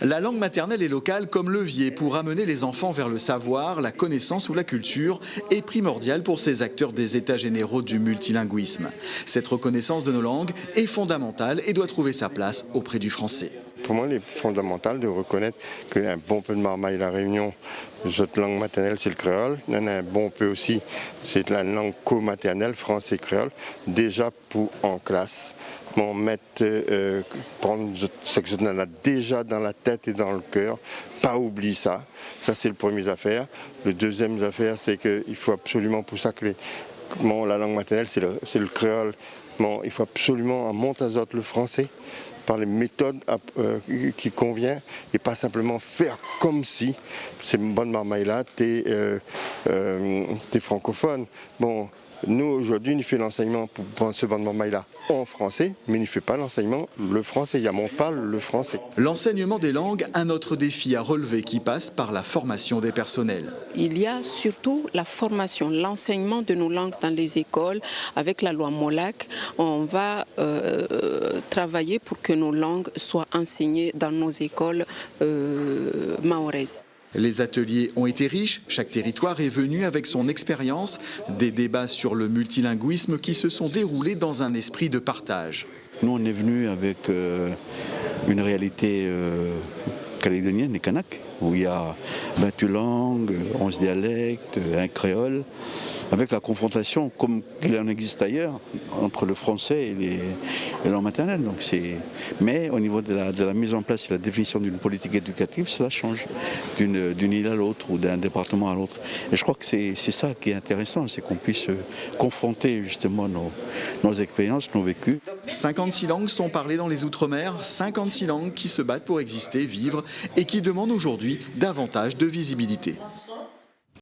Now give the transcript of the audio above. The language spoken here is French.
La langue maternelle et locale comme levier pour amener les enfants vers le savoir, la connaissance ou la culture est primordiale pour ces acteurs des états généraux du multilinguisme. Cette reconnaissance de nos langues est fondamentale et doit trouver sa place auprès du français. Pour moi, il est fondamental de reconnaître qu'il y a un bon peu de marmaille à La Réunion. Notre langue maternelle, c'est le créole. Il y en a un bon peu aussi, c'est la langue co-maternelle, français-créole, déjà pour en classe. Prendre ce que on a déjà dans la tête et dans le cœur, pas oublier ça. Ça, c'est le premier affaire. Le deuxième affaire, c'est qu'il faut absolument, pour ça que la langue maternelle, c'est le créole. Il faut absolument en montazote le français, par les méthodes qui conviennent et pas simplement faire comme si c'est une bonne marmaille-là, t'es francophone. Bon, nous aujourd'hui, nous fait l'enseignement pour ce bonne marmaille-là en français, mais ne fait pas l'enseignement le français. Il y a mon parle le français. L'enseignement des langues, un autre défi à relever qui passe par la formation des personnels. Il y a surtout la formation, l'enseignement de nos langues dans les écoles. Avec la loi MOLAC, on va travailler pour que nos langues soient enseignées dans nos écoles mahoraises. Les ateliers ont été riches, chaque territoire est venu avec son expérience, des débats sur le multilinguisme qui se sont déroulés dans un esprit de partage. Nous on est venus avec une réalité calédonienne, les Kanaks, où il y a 28 langues, 11 dialectes, un créole, avec la confrontation, comme il en existe ailleurs, entre le français et les langues maternelles. Mais au niveau de la mise en place et la définition d'une politique éducative, cela change d'une île à l'autre ou d'un département à l'autre. Et je crois que c'est ça qui est intéressant, c'est qu'on puisse confronter justement nos expériences, nos vécus. 56 langues sont parlées dans les Outre-mer, 56 langues qui se battent pour exister, vivre et qui demandent aujourd'hui davantage de visibilité.